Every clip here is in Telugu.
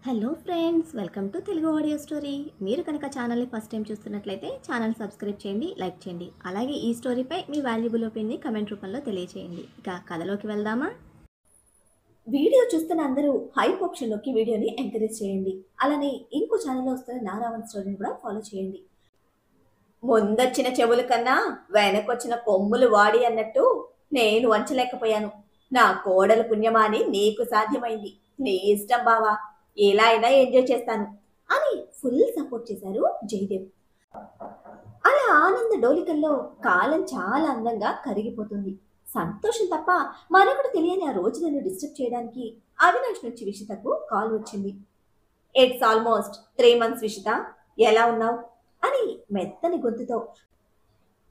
Hello friends, welcome to Telugu audio story. మీరు కనుక ఛానల్ని ఫస్ట్ టైం చూస్తున్నట్లయితే ఛానల్ సబ్స్క్రైబ్ చేయండి, లైక్ చేయండి. అలాగే ఈ స్టోరీపై మీ వాల్యుబుల్ ఒపీనియన్ని కమెంట్ రూపంలో తెలియచేయండి. ఇక కథలోకి వెళ్దామా? వీడియో చూస్తున్న అందరూ హైప్ ఆప్షన్ నొక్కి వీడియోని ఎంకరేజ్ చేయండి. అలానే ఇంకో ఛానల్లో వస్తున్న నారావణ్ స్టోరీని కూడా ఫాలో చేయండి. ముందొచ్చిన చెవుల కన్నా వెనకొచ్చిన కొమ్ములు వాడి అన్నట్టు నేను వంచలేకపోయాను. నా కోడలు పుణ్యమా అని నీకు సాధ్యమైంది. నీ ఇష్టం బావా, ఎలా అయినా ఎంజాయ్ చేస్తాను అని ఫుల్ సపోర్ట్ చేశారు జయదేవ్. అలా ఆనంద డోలికల్లో కాలం చాలా అందంగా కరిగిపోతుంది. సంతోషం తప్ప మరొకటి తెలియని ఆ రోజు నన్ను డిస్టర్బ్ చేయడానికి అవినాష్ నుంచి విషితకు కాల్ వచ్చింది. ఇట్స్ ఆల్మోస్ట్ 3 months విషిత, ఎలా ఉన్నావు అని మెత్తని గొంతుతో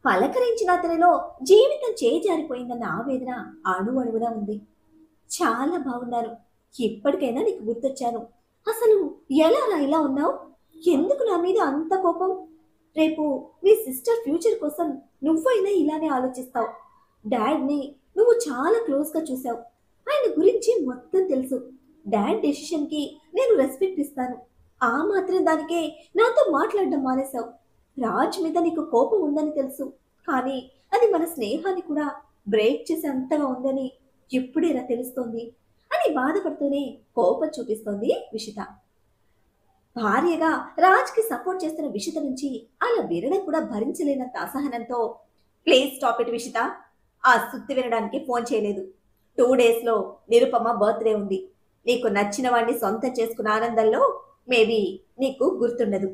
పలకరించిన అతనిలో జీవితం చేజారిపోయిందన్న ఆవేదన అణువణువునా ఉంది. చాలా బాగున్నాను, ఇప్పటికైనా నీకు గుర్తొచ్చాను. అసలు ఎలా రా ఇలా ఉన్నావు? ఎందుకు నా మీద అంత కోపం? రేపు నీ సిస్టర్ ఫ్యూచర్ కోసం నువ్వైనా ఇలానే ఆలోచిస్తావు. డాడ్ని నువ్వు చాలా క్లోజ్గా చూసావు, ఆయన గురించి మొత్తం తెలుసు. డాడ్ డెసిషన్కి నేను రెస్పెక్ట్ ఇస్తాను. ఆ మాత్రం దానికే నాతో మాట్లాడడం మానేశావు. రాజ్ మీద నీకు కోపం ఉందని తెలుసు, కానీ అది మన స్నేహాన్ని కూడా బ్రేక్ చేసే అంతగా ఉందని ఇప్పుడేలా తెలుస్తోంది అని బాధపడుతూనే కోపం చూపిస్తోంది విషిత. భార్యగా రాజ్కి సపోర్ట్ చేస్తున్న విషిత నుంచి అలా వినడం కూడా భరించలేనంత అసహనంతో, ప్లీజ్ స్టాప్ ఇట్ విషిత, ఆ సుత్తి వినడానికి ఫోన్ చేయలేదు. 2 daysలో నిరుపమ బర్త్డే ఉంది. నీకు నచ్చిన వాడిని సొంతం చేసుకున్న ఆనందంలో మేబీ నీకు గుర్తుండదు.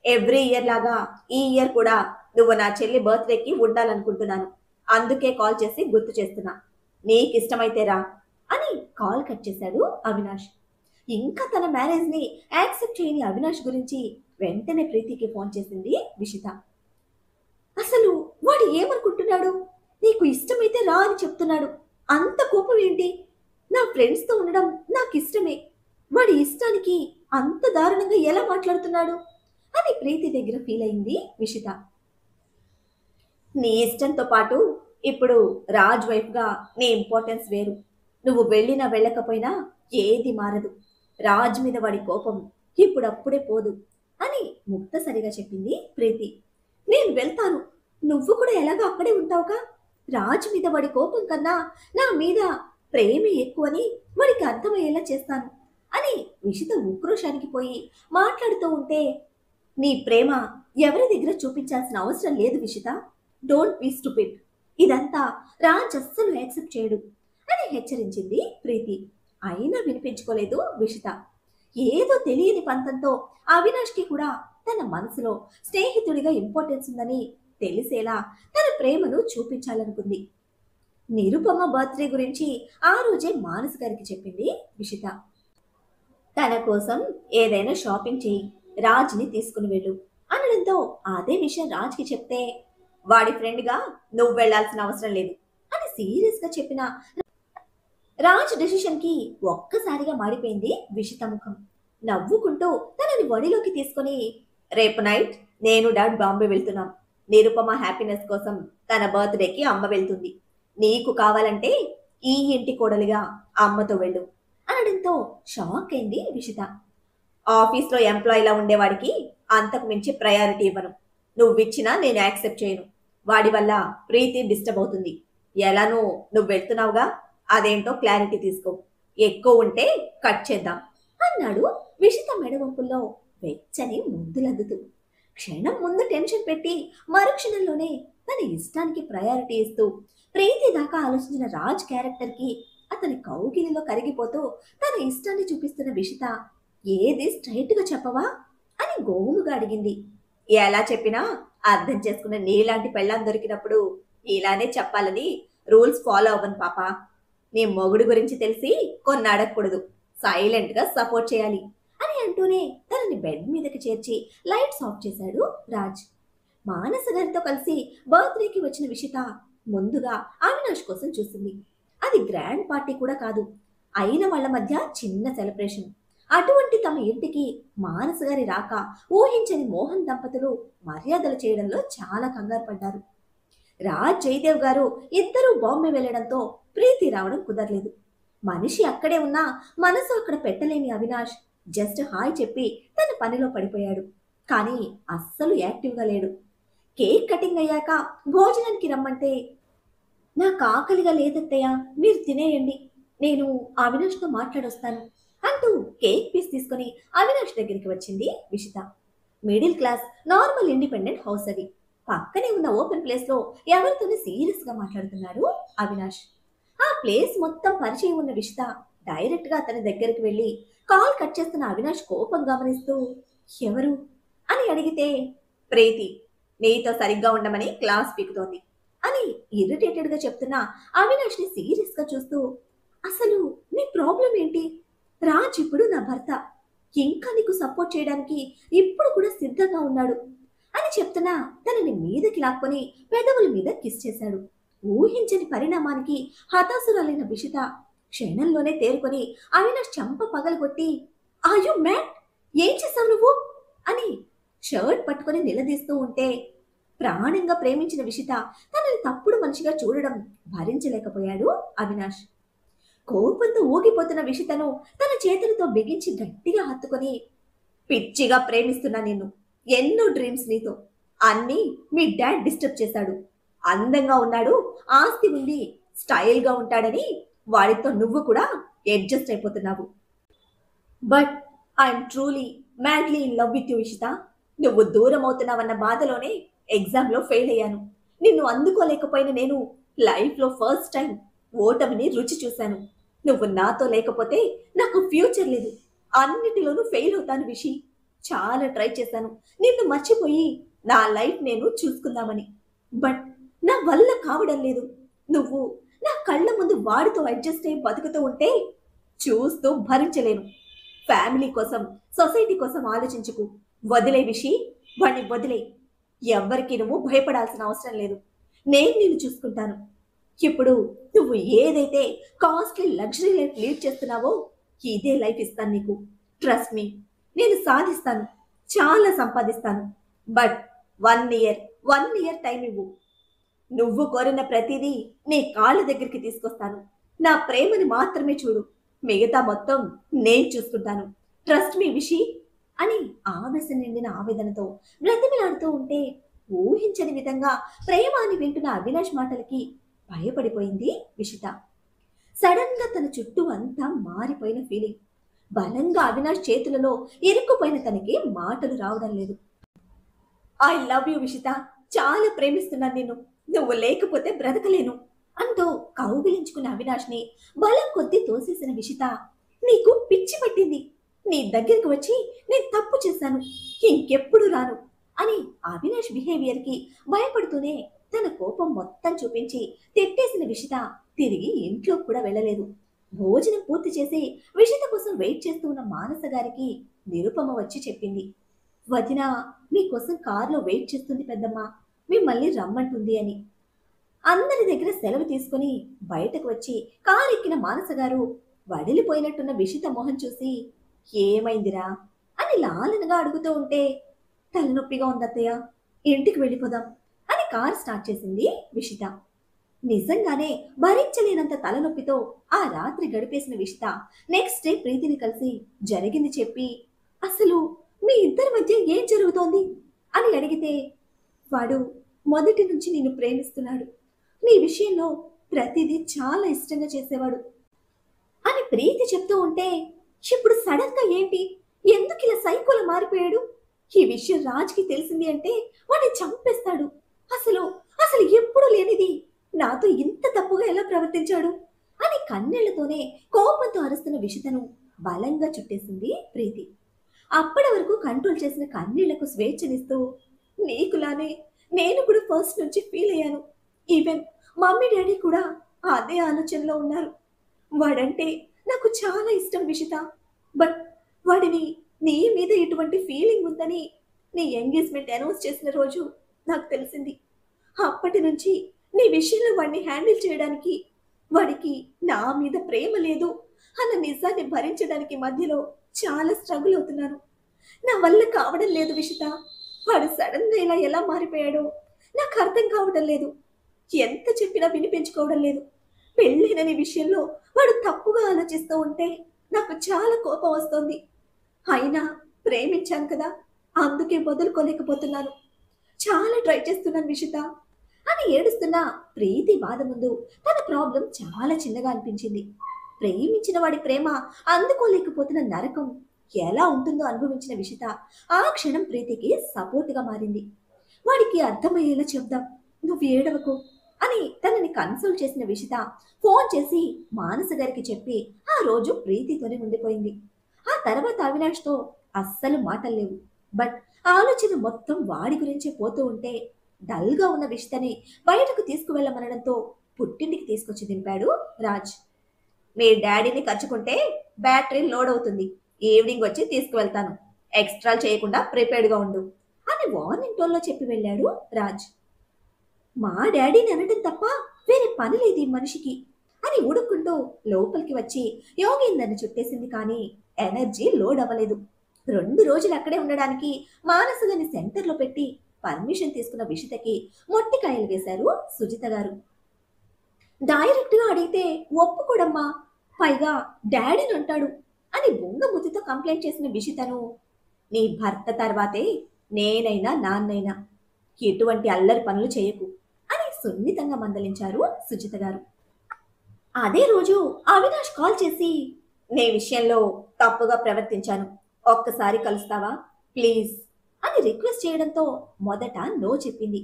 ఎవ్రీ ఇయర్ లాగా ఈ ఇయర్ కూడా నువ్వు నా చెల్లి బర్త్డేకి ఉండాలనుకుంటున్నాను. అందుకే కాల్ చేసి గుర్తు చేస్తున్నా. నీకు ఇష్టమైతే రా అని కాల్ కట్ చేశాడు అవినాష్. ఇంకా తన మ్యారేజ్ని యాక్సెప్ట్ చేయని అవినాష్ గురించి వెంటనే ప్రీతికి ఫోన్ చేసింది విషిత. అసలు వాడు ఏమనుకుంటున్నాడు? నీకు ఇష్టమైతే రా అని చెప్తున్నాడు. అంత కోపం ఏంటి? నా ఫ్రెండ్స్తో ఉండడం నాకు ఇష్టమే, వాడి ఇష్టానికి అంత దారుణంగా ఎలా మాట్లాడుతున్నాడు అని ప్రీతి దగ్గర ఫీల్ అయింది విషిత. నీ ఇష్టంతో పాటు ఇప్పుడు రాజ్ వైఫ్గా నీ ఇంపార్టెన్స్ వేరు. నువ్వు వెళ్ళినా వెళ్ళకపోయినా ఏది మారదు. రాజ్ మీద వాడి కోపం ఇప్పుడప్పుడే పోదు అని ముక్తసరిగా చెప్పింది ప్రీతి. నేను వెళ్తాను, నువ్వు కూడా ఎలాగో అక్కడే ఉంటావుగా. రాజ్ మీద వాడి కోపం కన్నా నా మీద ప్రేమే ఎక్కువని వాడికి అర్థమయ్యేలా చేస్తాను అని విషిత ఉక్రోషానికి పోయి మాట్లాడుతూ ఉంటే, నీ ప్రేమ ఎవరి దగ్గర చూపించాల్సిన అవసరం లేదు విషిత. Don't be stupid. ఇదంతా రాజ్ అస్సలు యాక్సెప్ట్ చేయడు అని హెచ్చరించింది ప్రీతి. అయినా వినిపించుకోలేదు విషిత. ఏదో తెలియని పంతంతో అవినాష్కి కూడా తన మనసులో స్నేహితుడిగా ఇంపార్టెన్స్ ఉందని తెలిసేలా తన ప్రేమను చూపించాలనుకుంది. నిరుపమ బర్త్డే గురించి ఆ రోజే మానస్ గారికి చెప్పింది విషిత. తన కోసం ఏదైనా షాపింగ్ చేయి, రాజ్ని తీసుకుని వెళ్ళు అనడంతో అదే విషయం రాజ్కి చెప్తే, వాడి ఫ్రెండ్గా నువ్వు వెళ్లాల్సిన అవసరం లేదు అని సీరియస్గా చెప్పిన రాజ్ డెసిషన్కి ఒక్కసారిగా మాడిపోయింది విషిత ముఖం. నవ్వుకుంటూ తనని వడిలోకి తీసుకుని, రేపు నైట్ నేను డాడ్ బాంబే వెళ్తున్నాం. నిరుపమ హ్యాపీనెస్ కోసం తన బర్త్డేకి అమ్మ వెళ్తుంది. నీకు కావాలంటే ఈ ఇంటి కోడలిగా అమ్మతో వెళ్ళు అనడంతో షాక్ అయింది విషిత. ఆఫీస్లో ఎంప్లాయీలా ఉండేవాడికి అంతకు మించి ప్రయారిటీ ఇవ్వను. నువ్విచ్చినా నేను యాక్సెప్ట్ చేయను. వాడి వల్ల ప్రీతి డిస్టర్బ్ అవుతుంది. ఎలానో నువ్వు వెళ్తున్నావుగా, అదేంటో క్లారిటీ తీసుకో. ఎక్కువ ఉంటే కట్ చేద్దాం అన్నాడు విషిత మెడవంపుల్లో వెచ్చని ముద్దులద్దుతూ. క్షణం ముందు టెన్షన్ పెట్టి మరుక్షణంలోనే తన ఇష్టానికి ప్రయారిటీ ఇస్తూ ప్రీతి దాకా ఆలోచించిన రాజ్ క్యారెక్టర్కి అతని కౌగిలిలో కరిగిపోతూ తన ఇష్టాన్ని చూపిస్తున్న విషిత, ఏది స్ట్రైట్గా చెప్పవా అని గోముగా అడిగింది. ఎలా చెప్పినా అర్థం చేసుకున్న నీలాంటి పెళ్ళాం దొరికినప్పుడు ఇలానే చెప్పాలని రూల్స్ ఫాలో అవ్వను పాప. నీ మొగుడు గురించి తెలిసి కొన్ని అడగకూడదు, సైలెంట్గా సపోర్ట్ చేయాలి అని అంటూనే తనని బెడ్ మీదకి చేర్చి లైట్స్ ఆఫ్ చేశాడు రాజ్. మానస గారితో కలిసి బర్త్డేకి వచ్చిన విషిత ముందుగా అవినాష్ కోసం చూసింది. అది గ్రాండ్ పార్టీ కూడా కాదు, అయిన వాళ్ళ మధ్య చిన్న సెలబ్రేషన్. అటువంటి తమ ఇంటికి మానస గారి రాక ఊహించని మోహన్ దంపతులు మర్యాదలు చేయడంలో చాలా కంగారు పడ్డారు. రాజ్ జయదేవ్ గారు ఇద్దరూ బాంబే వెళ్లడంతో ప్రీతి రావడం కుదరలేదు. మనిషి అక్కడే ఉన్నా మనసు అక్కడ పెట్టలేని అవినాష్ జస్ట్ హాయ్ చెప్పి తన పనిలో పడిపోయాడు. కానీ అస్సలు యాక్టివ్గా లేడు. కేక్ కటింగ్ అయ్యాక భోజనానికి రమ్మంటే, నాకు ఆకలిగా లేదత్తయ్య, మీరు తినేయండి, నేను అవినాష్తో మాట్లాడొస్తాను అంటూ కేక్ పీస్ తీసుకొని అవినాష్ దగ్గరికి వచ్చింది Vishita. Middle class normal independent house అది. పక్కనే ఉన్న ఓపెన్ ప్లేస్ లో ఎవరితోనే సీరియస్ గా మాట్లాడుతున్నాడు అవినాష్. ఆ ప్లేస్ మొత్తం పరిచయం ఉన్న విషిత డైరెక్ట్ గా అతని దగ్గరికి వెళ్లి కాల్ కట్ చేస్తున్న అవినాష్ కోపం గమనిస్తూ, ఎవరు అని అడిగితే, ప్రీతి నీతో సరిగ్గా ఉండమని క్లాస్ పీకుతోంది అని ఇరిటేటెడ్ గా చెప్తున్న అవినాష్ ని సీరియస్ గా చూస్తూ, అసలు నీ ప్రాబ్లం ఏంటి? రాజ్ ఇప్పుడు నా భర్త, ఇంకా నీకు సపోర్ట్ చేయడానికి ఇప్పుడు కూడా సిద్ధంగా ఉన్నాడు అని చెప్తున్నా తనని మీదకి లాక్కొని పెదవుల మీద కిస్ చేశాడు. ఊహించని పరిణామానికి హతాసురాలైన విషిత క్షణంలోనే తేరుకొని అవినాష్ చంప పగలగొట్టి, ఆయు మ్యాడ్, ఏం చేశావు నువ్వు అని షర్ట్ పట్టుకొని నిలదీస్తూ ఉంటే, ప్రాణంగా ప్రేమించిన విషిత తనని తప్పుడు మనిషిగా చూడడం భరించలేకపోయాడు అవినాష్. కోపంతో ఊగిపోతున్న విషితను తన చేతులతో బిగించి గట్టిగా హత్తుకొని, పిచ్చిగా ప్రేమిస్తున్నా నిన్ను, ఎన్నో డ్రీమ్స్ నీతో, అన్నీ మీ డాడ్ డిస్టర్బ్ చేశాడు. అందంగా ఉన్నాడు, ఆస్తి ఉంది, స్టైల్ గా ఉంటాడని వాడితో నువ్వు కూడా అడ్జస్ట్ అయిపోతున్నావు. But I'm truly madly in love with you Vishita. నువ్వు దూరం అవుతున్నావన్న బాధలోనే ఎగ్జామ్ లో ఫెయిల్ అయ్యాను. నిన్ను అందుకోలేకపోయిన నేను లైఫ్ లో ఫస్ట్ టైం ఓటమిని రుచి చూశాను. నువ్వు నాతో లేకపోతే నాకు ఫ్యూచర్ లేదు, అన్నిటిలోనూ ఫెయిల్ అవుతాను విషి. చాలా ట్రై చేశాను నిన్ను మర్చిపోయి నా లైఫ్ నేను చూసుకుందామని, బట్ నా వల్ల కావడం లేదు. నువ్వు నా కళ్ళ ముందు వాడితో అడ్జస్ట్ అయ్యి బతుకుతూ ఉంటే చూస్తూ భరించలేను. ఫ్యామిలీ కోసం, సొసైటీ కోసం ఆలోచించుకు. వదిలే విషి, వాడిని వదిలే. ఎవ్వరికి నువ్వు భయపడాల్సిన అవసరం లేదు, నేను నిన్ను చూసుకుంటాను. ఇప్పుడు నువ్వు ఏదైతే కాస్ట్లీ లగ్జరీ లైఫ్ లీడ్ చేస్తున్నావో ఇదే లైఫ్ ఇస్తాను నీకు. ట్రస్ట్ మీ, నేను సాధిస్తాను, చాలా సంపాదిస్తాను. బట్ 1 ఇయర్ టైం ఇవ్వు. నువ్వు కోరిన ప్రతిదీ నీ కాళ్ళ దగ్గరికి తీసుకొస్తాను. నా ప్రేమని మాత్రమే చూడు, మిగతా మొత్తం నేను చూసుకుంటాను. ట్రస్ట్ మీ విషి అని ఆవేశం నిండిన ఆవేదనతో బ్రతిమిలాడుతూ ఉంటే, ఊహించని విధంగా ప్రేమ అని వింటున్న అవినాష్ మాటలకి భయపడిపోయింది విషిత. సడన్ గా తన చుట్టూ అంతా మారిపోయిన ఫీలింగ్. బలంగా అవినాష్ చేతులలో ఇరుక్కుపోయిన తనకి మాటలు రావడం లేదు. ఐ లవ్ యూ విషిత, చాలా ప్రేమిస్తున్నాను నిన్ను, నువ్వు లేకపోతే బ్రతకలేను అంటూ కౌగిలించుకున్న అవినాష్ ని బలం కొద్దీ తోసేసిన విషిత, నీకు పిచ్చి పట్టింది, నీ దగ్గరికి వచ్చి నేను తప్పు చేశాను, ఇంకెప్పుడు రాను అని అవినాష్ బిహేవియర్ కి భయపడుతూనే తన కోపం మొత్తం చూపించి తిట్టేసిన విషిత తిరిగి ఇంట్లో కూడా వెళ్ళలేదు. భోజనం పూర్తి చేసి విషిత కోసం వెయిట్ చేస్తూ ఉన్న మానస గారికి నిరుపమ వచ్చి చెప్పింది, వదిన మీకోసం కారులో వెయిట్ చేస్తుంది పెద్దమ్మ, మిమ్మల్ని రమ్మంటుంది అని. అందరి దగ్గర సెలవు తీసుకుని బయటకు వచ్చి కారు ఎక్కిన మానస గారు వడిలిపోయినట్టున్న విషిత మొహం చూసి, ఏమైందిరా అని లాలనగా అడుగుతూ ఉంటే, తలనొప్పిగా ఉందత్తయ్య, ఇంటికి వెళ్ళిపోదాం అని కారు స్టార్ట్ చేసింది విషిత. నిజంగానే భరించలేనంత తలనొప్పితో ఆ రాత్రి గడిపేసిన విషిత నెక్స్ట్ డే ప్రీతిని కలిసి జరిగింది చెప్పి, అసలు మీ ఇద్దరి మధ్య ఏం జరుగుతోంది అని అడిగితే, వాడు మొదటి నుంచి నిన్ను ప్రేమిస్తున్నాడు, నీ విషయంలో ప్రతిదీ చాలా ఇష్టంగా చేసేవాడు అని ప్రీతి చెప్తూ ఉంటే, ఇప్పుడు సడన్ గా ఏంటి, ఎందుకు ఇలా సైకోలా మారిపోయాడు? ఈ విషయం రాజ్కి తెలిసింది అంటే వాడిని చంపేస్తాడు. అసలు అసలు ఎప్పుడూ లేనిది నాతో ఇంత తప్పుగా ఎలా ప్రవర్తించాడు అని కన్నీళ్లతోనే కోపంతో అరుస్తున్న విషితను బలంగా చుట్టేసింది ప్రీతి. అప్పటి వరకు కంట్రోల్ చేసిన కన్నీళ్లకు స్వేచ్ఛనిస్తూ, నీకులానే నేను కూడా ఫస్ట్ నుంచి ఫీల్ అయ్యాను, ఈవెన్ మమ్మీ డాడీ కూడా అదే ఆలోచనలో ఉన్నారు. వాడంటే నాకు చాలా ఇష్టం విషిత, బట్ వాడిని నీ మీద ఎటువంటి ఫీలింగ్ ఉందని నీ ఎంగేజ్మెంట్ అనౌన్స్ చేసిన రోజు నాకు తెలిసింది. అప్పటి నుంచి నీ విషయంలో వాడిని హ్యాండిల్ చేయడానికి, వాడికి నా మీద ప్రేమ లేదు అన్న నిజాన్ని భరించడానికి మధ్యలో చాలా స్ట్రగుల్ అవుతున్నాను. నా వల్ల కావడం లేదు విషిత. వాడు సడన్ గా ఇలా ఎలా మారిపోయాడో నాకు అర్థం కావడం లేదు. ఎంత చెప్పినా వినిపించుకోవడం లేదు. పెళ్ళైనని విషయంలో వాడు తప్పుగా ఆలోచిస్తూ ఉంటే నాకు చాలా కోపం వస్తోంది. అయినా ప్రేమించాను కదా, అందుకే వదులుకోలేకపోతున్నాను. చాలా ట్రై చేస్తున్నాను విషిత అని ఏడుస్తున్న ప్రీతి బాధ ముందు తన ప్రాబ్లం చాలా చిన్నగా అనిపించింది. ప్రేమించిన వాడి ప్రేమ అందుకోలేకపోతున్న నరకం ఎలా ఉంటుందో అనుభవించిన విషిత ఆ క్షణం ప్రీతికి సపోర్ట్గా మారింది. వాడికి అర్థమయ్యేలా చెప్దాం, నువ్వు ఏడవకు అని తనని కన్సోల్ చేసిన విషిత ఫోన్ చేసి మానస గారికి చెప్పి ఆ రోజు ప్రీతితోనే ఉండిపోయింది. ఆ తర్వాత అవినాష్తో అస్సలు మాటలు లేవు. బట్ ఆలోచన మొత్తం వాడి గురించే పోతూ ఉంటే డల్గా ఉన్న విషితని బయటకు తీసుకువెళ్ళమనడంతో పుట్టింటికి తీసుకొచ్చి దింపాడు రాజ్. మీ డాడీని ఖర్చుకుంటే బ్యాటరీ లోడ్ అవుతుంది, ఈవినింగ్ వచ్చి తీసుకువెళ్తాను, ఎక్స్ట్రా చేయకుండా ప్రిపేర్డ్గా ఉండు అని వార్నింగ్ టోన్లో చెప్పి వెళ్ళాడు రాజ్. మా డాడీని అనడం తప్ప వేరే పని లేదు ఈ మనిషికి అని ఉడుక్కుంటూ లోపలికి వచ్చి యోగేందర్ని చుట్టేసింది. కానీ ఎనర్జీ లోడ్ అవ్వలేదు. 2 రోజులు అక్కడే ఉండడానికి మానసగని సెంటర్లో పెట్టి పర్మిషన్ తీసుకున్న విషితకి మొట్టికాయలు వేశారు సుజిత గారు. డైరెక్ట్గా అడిగితే ఒప్పుకోడమ్మా, పైగా డాడీని అంటాడు అని బొంగముద్దుతో కంప్లైంట్ చేసిన విషితను, నీ భర్త తర్వాతే నేనైనా నాన్నైనా, ఎటువంటి అల్లరి పనులు చేయకు అని సున్నితంగా మందలించారు సుజిత గారు. అదే రోజు అవినాష్ కాల్ చేసి, నీ విషయంలో తప్పుగా ప్రవర్తించాను, ఒక్కసారి కలుస్తావా ప్లీజ్ అని రిక్వెస్ట్ చేయడంతో మొదట నో చెప్పింది.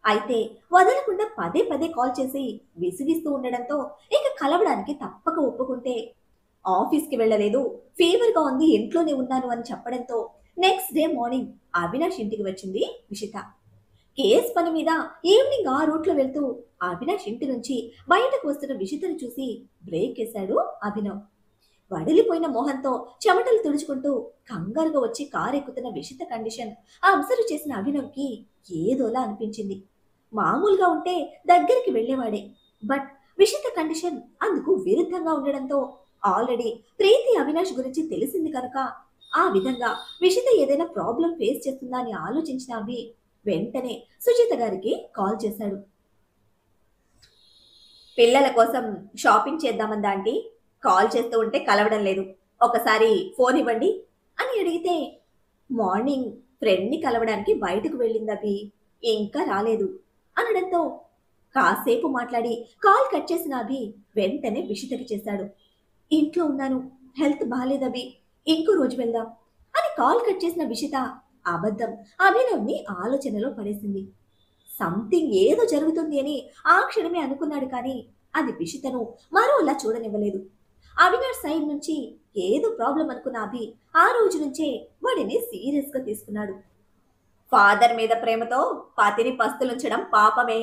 అయితే వదలకుండా పదే పదే కాల్ చేసి విసిగిస్తూ ఉండడంతో ఇక కలవడానికి తప్పక ఒప్పుకుంటే, ఆఫీస్కి వెళ్ళలేదు, ఫీవర్గా ఉంది, ఇంట్లోనే ఉన్నాను అని చెప్పడంతో నెక్స్ట్ డే మార్నింగ్ అవినాష్ ఇంటికి వచ్చింది విషిత. కేస్ పని మీద ఈవినింగ్ ఆ రూట్లో వెళ్తూ అవినాష్ ఇంటి నుంచి బయటకు వస్తున్న విషితను చూసి బ్రేక్ వేశాడు అభినవ్. వడిలిపోయిన మొహంతో చెమటలు తుడుచుకుంటూ కంగారుగా వచ్చి కారు ఎక్కుతున్న విషిత కండిషన్ అబ్జర్వ్ చేసిన అభినవ్కి ఏదోలా అనిపించింది. మామూలుగా ఉంటే దగ్గరికి వెళ్ళేవాడే, బట్ విషిత కండిషన్ అందుకు విరుద్ధంగా ఉండడంతో ఆల్రెడీ ప్రీతి అవినాష్ గురించి తెలిసింది కనుక ఆ విధంగా విషిత ఏదైనా ప్రాబ్లం ఫేస్ చేస్తుందా అని ఆలోచించిన అభి వెంటనే సుజిత గారికి కాల్ చేశాడు. పిల్లల కోసం షాపింగ్ చేద్దామందా ఆంటీ, కాల్ చేస్తూ ఉంటే కలవడం లేదు, ఒకసారి ఫోన్ ఇవ్వండి అని అడిగితే, మార్నింగ్ ఫ్రెండ్ని కలవడానికి బయటకు వెళ్ళింది అభి, ఇంకా రాలేదు అనడంతో కాసేపు మాట్లాడి కాల్ కట్ చేసిన అభి వెంటనే విషితకి చేశాడు. ఇంట్లో ఉన్నాను, హెల్త్ బాగాలేదభి, ఇంకో రోజు వెళ్దాం అని కాల్ కట్ చేసిన విషిత అబద్ధం అభినవ్ని ఆలోచనలో పడేసింది. సంథింగ్ ఏదో జరుగుతుంది అని ఆ క్షణమే అనుకున్నాడు, కానీ అది విషితను మరోలా చూడనివ్వలేదు. అవినాష్ సైడ్ నుంచి ఏదో ప్రాబ్లం అనుకున్న అభి ఆ రోజు నుంచే వాడిని సీరియస్ గా తీసుకున్నాడు. ఫాదర్ మీద ప్రేమతో పతిని పస్తులుంచడం పాపమే,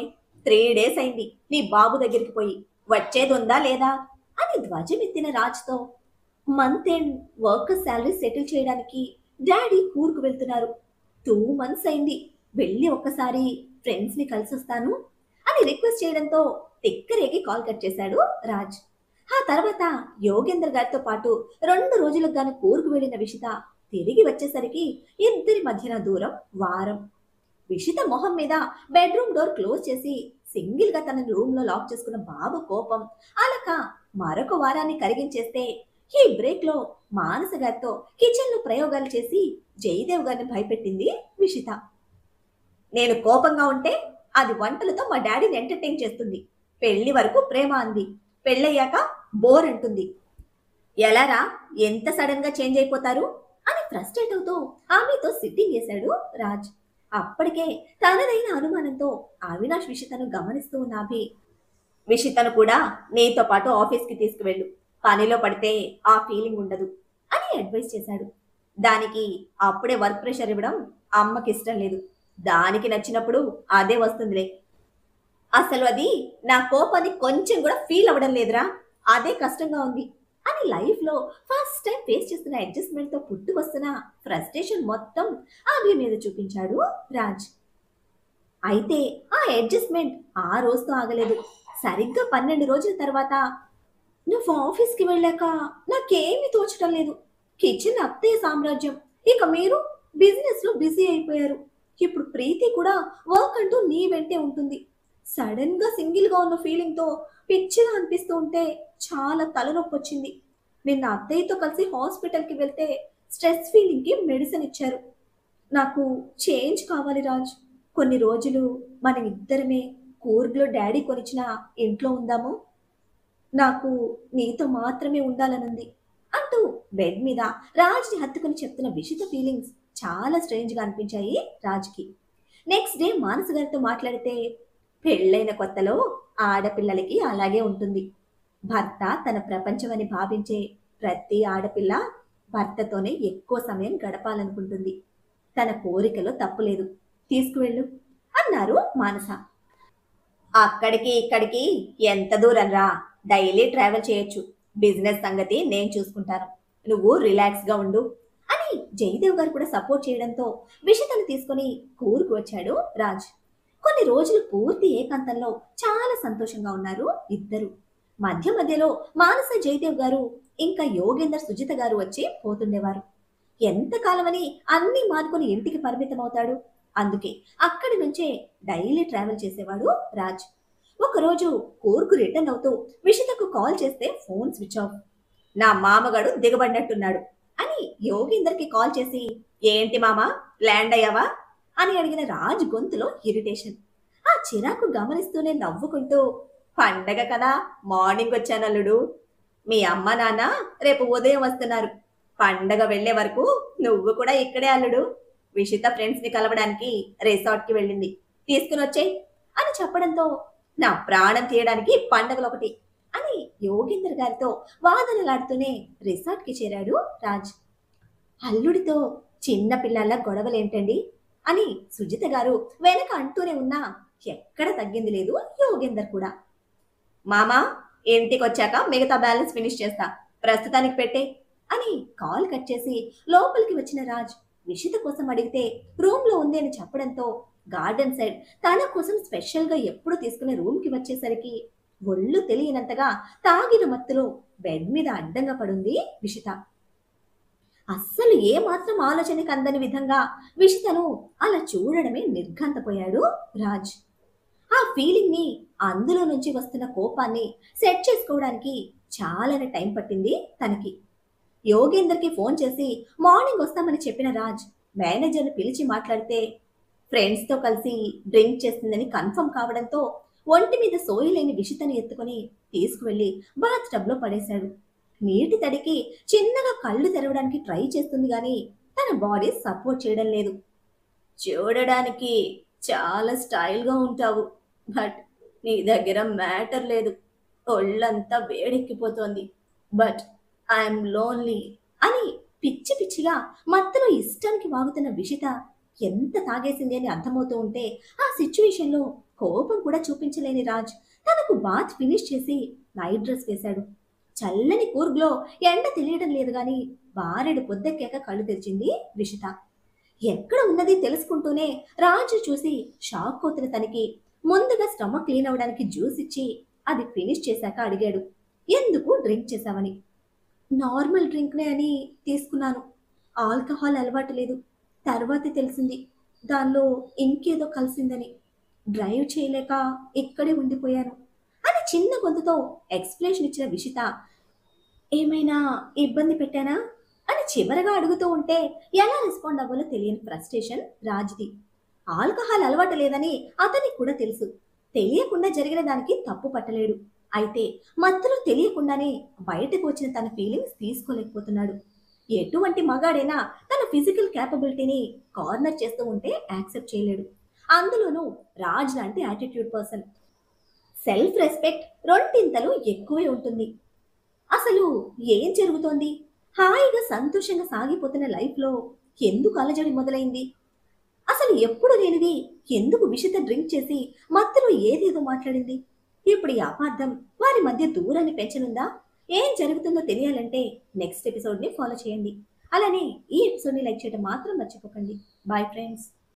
3 days అయింది నీ బాబు దగ్గరికి పోయి, వచ్చేది ఉందా లేదా అని ధ్వజమెత్తిన రాజ్తో, month end worker salary settle చేయడానికి డాడీ కూర్కు వెళ్తున్నారు, 2 months అయింది, వెళ్ళి ఒక్కసారి ఫ్రెండ్స్ ని కలిసి వస్తాను అని రిక్వెస్ట్ చేయడంతో తిక్కరేగి కాల్ కట్ చేశాడు రాజ్. ఆ తర్వాత యోగేంద్ర గారితో పాటు 2 రోజులకు గాను కూర్కు వెళ్లిన విషిత తిరిగి వచ్చేసరికి ఇద్దరి మధ్యన దూరం వారం. విషిత మొహం మీద బెడ్రూమ్ డోర్ క్లోజ్ చేసి సింగిల్ గా తన రూమ్ లో లాక్ చేసుకున్న బాబు కోపం అలక మరొక వారాన్ని కరిగించేస్తే, ఈ బ్రేక్ లో మానస గారితో కిచెన్ లో ప్రయోగాలు చేసి జయదేవ్ గారిని భయపెట్టింది విషిత. నేను కోపంగా ఉంటే అది వంటలతో మా డాడీని ఎంటర్టైన్ చేస్తుంది, పెళ్లి వరకు ప్రేమ అంది, పెళ్ళయ్యాక బోర్ అంటుంది, ఎలారా ఎంత సడన్ గా చేంజ్ అయిపోతారు అని ఫ్రస్ట్రేట్ అవుతూ ఆమెతో సిట్టింగ్ చేశాడు రాజ్. అప్పటికే తనదైన అనుమానంతో అవినాష్ విషితను గమనిస్తూ ఉన్న అభి, విషితను కూడా నీతో పాటు ఆఫీస్కి తీసుకువెళ్ళు, పనిలో పడితే ఆ ఫీలింగ్ ఉండదు అని అడ్వైస్ చేశాడు. దానికి అప్పుడే వర్క్ ప్రెషర్ ఇవ్వడం అమ్మకి ఇష్టం లేదు, దానికి నచ్చినప్పుడు అదే వస్తుందిలే, అసలు అది నా కోపాన్ని కొంచెం కూడా ఫీల్ అవ్వడం లేదురా, అదే కష్టంగా ఉంది అని లైఫ్ లో ఫస్ట్ టైం ఫేస్ చేస్తున్న అడ్జస్ట్మెంట్ తో పుట్టుకొస్తున్న ఫ్రస్ట్రేషన్ మొత్తం అభి మీద చూపించాడు రాజ్. అయితే ఆ అడ్జస్ట్మెంట్ ఆ రోజుతో ఆగలేదు. సరిగ్గా 12 రోజుల తర్వాత, నువ్వు ఆఫీస్కి వెళ్ళాక నాకేమీ తోచడం లేదు, కిచెన్ అత్తయ్య సామ్రాజ్యం, ఇక మీరు బిజినెస్ లో బిజీ అయిపోయారు, ఇప్పుడు ప్రీతి కూడా వర్క్ అంటూ నీ వెంటే ఉంటుంది, సడన్ గా సింగిల్ గా ఉన్న ఫీలింగ్ తో పిచ్చిగా అనిపిస్తూ ఉంటే చాలా తలనొప్పి వచ్చింది, నిన్న అత్తయ్యతో కలిసి హాస్పిటల్కి వెళ్తే స్ట్రెస్ ఫీలింగ్కి మెడిసిన్ ఇచ్చారు. నాకు చేంజ్ కావాలి రాజ్. కొన్ని రోజులు మనం ఇద్దరమే కూర్గ్లో డాడీ కొనిచ్చిన ఇంట్లో ఉందాము. నాకు నీతో మాత్రమే ఉండాలనుంది అంటూ బెడ్ మీద రాజ్ని హత్తుకుని చెప్తున్న విషిత ఫీలింగ్స్ చాలా స్ట్రేంజ్గా అనిపించాయి రాజ్కి. నెక్స్ట్ డే మానస గారితో మాట్లాడితే, పెళ్ళైన కొత్తలో ఆడపిల్లలకి అలాగే ఉంటుంది. భర్త తన ప్రపంచమని భావించే ప్రతి ఆడపిల్ల భర్తతోనే ఎక్కువ సమయం గడపాలనుకుంటుంది. తన కోరికలో తప్పులేదు, తీసుకువెళ్ళు అన్నారు మానస. అక్కడికి ఇక్కడికి ఎంత దూరం రా, డైలీ ట్రావెల్ చేయొచ్చు. బిజినెస్ సంగతి నేను చూసుకుంటాను, నువ్వు రిలాక్స్గా ఉండు అని జయదేవ్ గారు కూడా సపోర్ట్ చేయడంతో విషితను తీసుకుని కూరుకు వచ్చాడు రాజ్. కొన్ని రోజులు పూర్తి ఏకాంతంలో చాలా సంతోషంగా ఉన్నారు ఇద్దరు. మధ్య మధ్యలో మానస జయదేవ్ గారు ఇంకా యోగేందర్ సుజిత గారు వచ్చి పోతుండేవారు. ఎంతకాలమని అన్నీ మానుకొని ఇంటికి పరిమితం అవుతాడు. అందుకే అక్కడి నుంచే డైలీ ట్రావెల్ చేసేవాడు రాజ్. ఒకరోజు కూర్కు రిటర్న్ అవుతూ విషితకు కాల్ చేస్తే ఫోన్ స్విచ్ ఆఫ్. నా మామగాడు దిగబడినట్టున్నాడు అని యోగేందర్కి కాల్ చేసి, ఏంటి మామ ల్యాండ్ అయ్యావా అని అడిగిన రాజ్ గొంతులో ఇరిటేషన్. ఆ చిరాకు గమనిస్తూనే నవ్వుకుంటూ, పండగ కదా మార్నింగ్ వచ్చానల్లుడు. మీ అమ్మ నాన్న రేపు ఉదయం వస్తున్నారు. పండగ వెళ్లే వరకు నువ్వు కూడా ఇక్కడే అల్లుడు. విషిత ఫ్రెండ్స్ ని కలవడానికి రిసార్ట్కి వెళ్ళింది, తీసుకుని వచ్చేయ్ అని చెప్పడంతో, నా ప్రాణం తీయడానికి పండగలు ఒకటి అని యోగేందర్ గారితో వాదనలాడుతూనే రిసార్ట్కి చేరాడు రాజ్. అల్లుడితో చిన్న పిల్లల గొడవలేంటండి అని సుజిత గారు వెనక అంటూనే ఉన్నా ఎక్కడ తగ్గింది లేదు యోగేందర్ కూడా. మామా ఇంటికొచ్చాక మిగతా బ్యాలెన్స్ ఫినిష్ చేస్తా, ప్రస్తుతానికి పెట్టే అని కాల్ కట్ చేసి లోపలికి వచ్చిన రాజ్ విషిత కోసం అడిగితే రూమ్ లో ఉంది అని చెప్పడంతో గార్డెన్ సైడ్ తన కోసం స్పెషల్ గా ఎప్పుడు తీసుకునే రూమ్ కి వచ్చేసరికి ఒళ్ళు తెలియనంతగా తాగిన మత్తులో బెడ్ మీద అడ్డంగా పడుంది విషిత. అస్సలు ఏ మాత్రం ఆలోచనకి అందని విధంగా విషితను అలా చూడడమే నిర్ఘంతపోయాడు రాజ్. ఆ ఫీలింగ్ ని, అందులో నుంచి వస్తున్న కోపాన్ని సెట్ చేసుకోవడానికి చాలానే టైం పట్టింది తనకి. యోగేందర్కి ఫోన్ చేసి మార్నింగ్ వస్తామని చెప్పిన రాజ్ మేనేజర్ని పిలిచి మాట్లాడితే, ఫ్రెండ్స్తో కలిసి డ్రింక్ చేస్తుందని కన్ఫర్మ్ కావడంతో ఒంటి మీద సోయలేని విషితని ఎత్తుకొని తీసుకువెళ్లి బాత్ టబ్లో పడేశాడు. నీటి తడికి చిన్నగా కళ్ళు తెరవడానికి ట్రై చేస్తుంది కానీ తన బాడీ సపోర్ట్ చేయడం లేదు. చూడడానికి చాలా స్టైల్గా ఉంటావు, బట్ నీ దగ్గర మ్యాటర్ లేదు. ఒళ్ళంతా వేడెక్కిపోతోంది, బట్ ఐఎమ్ లోన్లీ అని పిచ్చి పిచ్చిగా మత్తులో ఇష్టానికి వాగుతున్న విషిత ఎంత తాగేసింది అని అర్థమవుతూ ఉంటే ఆ సిచ్యువేషన్లో కోపం కూడా చూపించలేని రాజ్ తనకు బాత్ ఫినిష్ చేసి నైట్ డ్రెస్ వేశాడు. చల్లని కూర్గ్లో ఎండ తెలియడం లేదు గాని బారెడు పొద్దెక్కాక కళ్ళు తెరిచింది విషిత. ఎక్కడ ఉన్నది తెలుసుకుంటూనే రాజు చూసి షాక్ అవుతున్న తనకి ముందుగా స్టమక్ క్లీన్ అవడానికి జ్యూస్ ఇచ్చి అది ఫినిష్ చేశాక అడిగాడు, ఎందుకు డ్రింక్ చేశావని. నార్మల్ డ్రింక్నే అని తీసుకున్నాను, ఆల్కహాల్ అలవాటు లేదు. తర్వాతే తెలిసింది దానిలో ఇంకేదో కలిసిందని. డ్రైవ్ చేయలేక ఇక్కడే ఉండిపోయాను అని చిన్న గొంతుతో ఎక్స్ప్లెనేషన్ ఇచ్చిన విషిత, ఏమైనా ఇబ్బంది పెట్టానా అని చివరగా అడుగుతూ ఉంటే ఎలా రెస్పాండ్ అవ్వాలో తెలియని ఫ్రస్ట్రేషన్ రాజ్ది. ఆల్కహాల్ అలవాటు లేదని అతనికి కూడా తెలుసు. తెలియకుండా జరిగిన దానికి తప్పు పట్టలేడు. అయితే మత్తులో తెలియకుండానే బయటకు వచ్చిన తన ఫీలింగ్స్ తీసుకోలేకపోతున్నాడు. ఎటువంటి మగాడైనా తన ఫిజికల్ క్యాపబిలిటీని కార్నర్ చేస్తూ ఉంటే యాక్సెప్ట్ చేయలేడు. అందులోనూ రాజ్ లాంటి యాటిట్యూడ్ పర్సన్. సెల్ఫ్ రెస్పెక్ట్ రెండింతలు ఎక్కువే ఉంటుంది. అసలు ఏం జరుగుతోంది? హాయిగా సంతోషంగా సాగిపోతున్న లైఫ్లో ఎందుకు అలజడి మొదలైంది? అసలు ఎప్పుడు లేనిది ఎందుకు విషిత డ్రింక్ చేసి మత్తులో ఏదేదో మాట్లాడింది? ఇప్పుడు ఈ అపార్థం వారి మధ్య దూరాన్ని పెంచనుందా? ఏం జరుగుతుందో తెలియాలంటే నెక్స్ట్ ఎపిసోడ్ని ఫాలో చేయండి. అలానే ఈ ఎపిసోడ్ని లైక్ చేయడం మాత్రం మర్చిపోకండి. Bye friends.